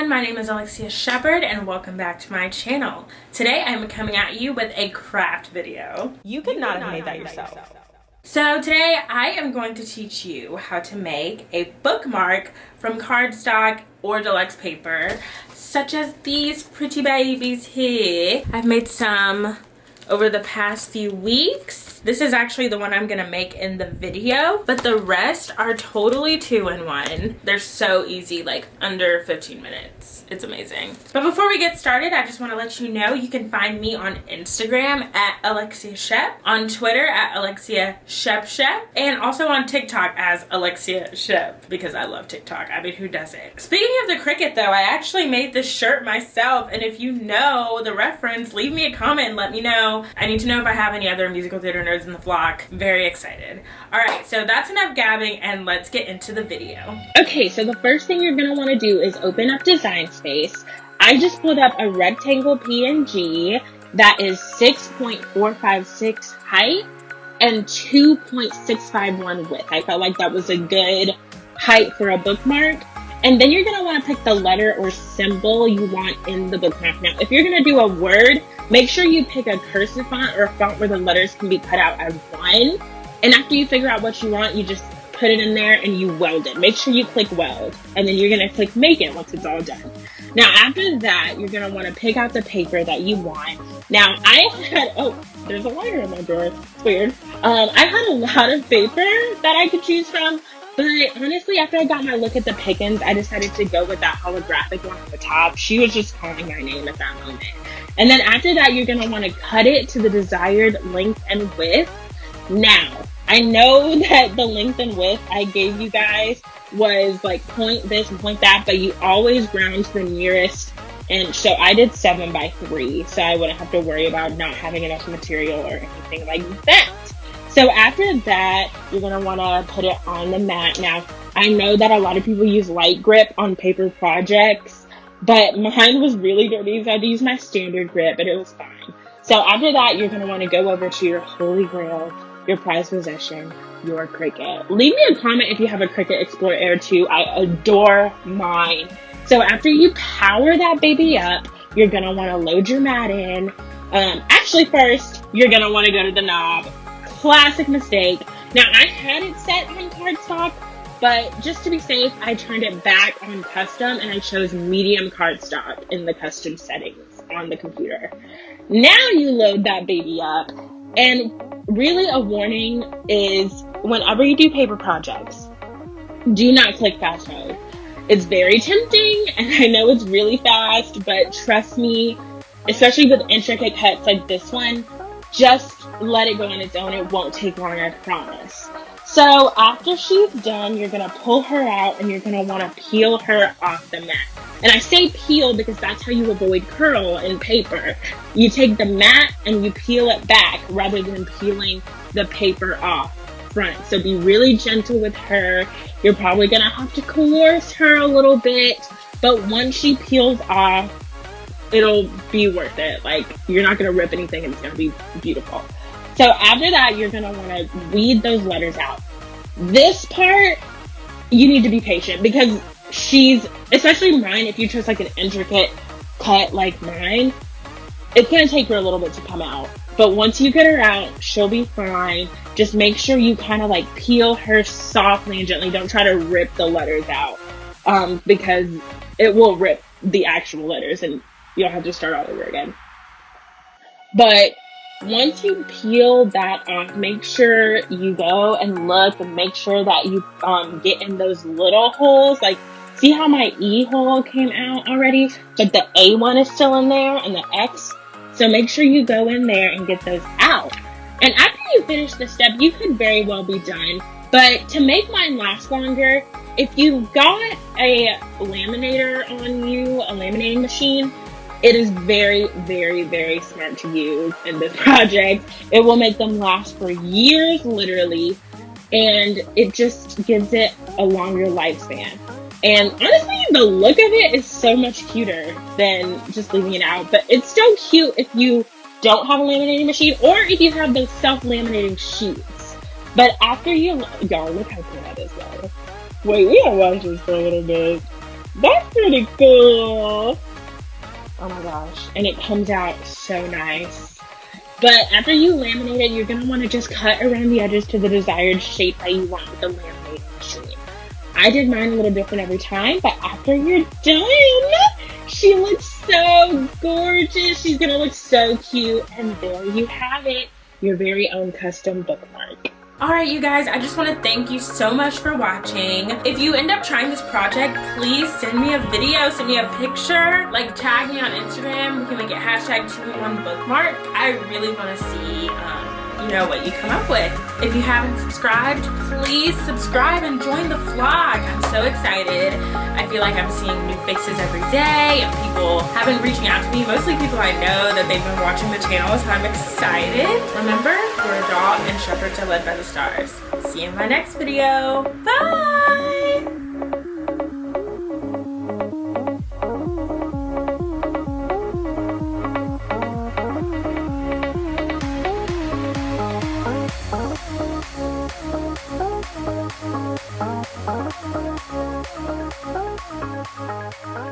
my name is Alexia Shepherd and welcome back to my channel. Today I'm coming at you with a craft video. You could not have made that yourself. So today I am going to teach you how to make a bookmark from cardstock or deluxe paper, such as these pretty babies here. I've made some over the past few weeks. This is actually the one I'm gonna make in the video, but the rest are totally 2-in-1. They're so easy, like under 15 minutes. It's amazing. But before we get started, I just wanna let you know you can find me on Instagram at Alexia Shep, on Twitter at Alexia Shep, and also on TikTok as Alexia Shep, because I love TikTok. I mean, who doesn't? Speaking of the Cricut though, I actually made this shirt myself, and if you know the reference, leave me a comment and let me know. I need to know if I have any other musical theater nerds in the flock. Very excited. Alright, so that's enough gabbing and let's get into the video. Okay, so the first thing you're going to want to do is open up Design Space. I just pulled up a rectangle PNG that is 6.456 height and 2.651 width. I felt like that was a good height for a bookmark. And then you're going to want to pick the letter or symbol you want in the bookmark. Now, if you're going to do a word, make sure you pick a cursive font or a font where the letters can be cut out as one. And after you figure out what you want, you just put it in there and you weld it. Make sure you click weld. And then you're going to click make it once it's all done. Now, after that, you're going to want to pick out the paper that you want. Now, I had, oh, there's a lighter in my drawer. It's weird. I had a lot of paper that I could choose from. But honestly, after I got my look at the pickings, I decided to go with that holographic one on the top. She was just calling my name at that moment. And then after that, you're going to want to cut it to the desired length and width. Now, I know that the length and width I gave you guys was like point this and point that, but you always round to the nearest inch. So I did 7 by 3, so I wouldn't have to worry about not having enough material or anything like that. So after that, you're going to want to put it on the mat. Now, I know that a lot of people use light grip on paper projects, but mine was really dirty, so I had to use my standard grip, but it was fine. So after that, you're going to want to go over to your holy grail, your prized possession, your Cricut. Leave me a comment if you have a Cricut Explorer Air 2. I adore mine. So after you power that baby up, you're going to want to load your mat in. Actually, first, you're going to want to go to the knob. Classic mistake. Now, I had it set on cardstock, but just to be safe, I turned it back on custom and I chose medium cardstock in the custom settings on the computer. Now you load that baby up, and really a warning is whenever you do paper projects, do not click fast mode. It's very tempting, and I know it's really fast, but trust me, especially with intricate cuts like this one, just let it go on its own. It won't take long, I promise. So after she's done, you're going to pull her out and you're going to want to peel her off the mat. And I say peel because that's how you avoid curl in paper. You take the mat and you peel it back rather than peeling the paper off front. So be really gentle with her. You're probably going to have to coerce her a little bit, but once she peels off, it'll be worth it. Like, you're not going to rip anything and it's going to be beautiful. So after that, you're going to want to weed those letters out. This part, you need to be patient because she's, especially mine, if you chose like an intricate cut like mine, it's going to take her a little bit to come out. But once you get her out, she'll be fine. Just make sure you kind of like peel her softly and gently. Don't try to rip the letters out because it will rip the actual letters and you'll have to start all over again. But once you peel that off, make sure you go and look and make sure that you get in those little holes. Like, see how my E hole came out already? But the A one is still in there and the X. So make sure you go in there and get those out. And after you finish this step, you could very well be done. But to make mine last longer, if you've got a laminator on you, a laminating machine, it is very, very, very smart to use in this project. It will make them last for years, literally, and it just gives it a longer lifespan. And honestly, the look of it is so much cuter than just leaving it out, but it's still cute if you don't have a laminating machine or if you have those self-laminating sheets. But after you, y'all, look how cool that is though. Wait, we gotta watch this for a little bit. That's pretty cool. Oh my gosh. And it comes out so nice. But after you laminate it, you're going to want to just cut around the edges to the desired shape that you want with the laminating machine. I did mine a little different every time, but after you're done, she looks so gorgeous. She's going to look so cute. And there you have it, your very own custom bookmark. Alright you guys, I just want to thank you so much for watching. If you end up trying this project, please send me a video, send me a picture, like tag me on Instagram. We can make it hashtag 2-in-1bookmark. I really want to see what you come up with. If you haven't subscribed, please subscribe and join the vlog. I'm so excited. I feel like I'm seeing new faces every day and people have been reaching out to me, mostly people I know that they've been watching the channel, so I'm excited. Remember, we're a dog and shepherds are led by the stars. See you in my next video. Bye! Thank you.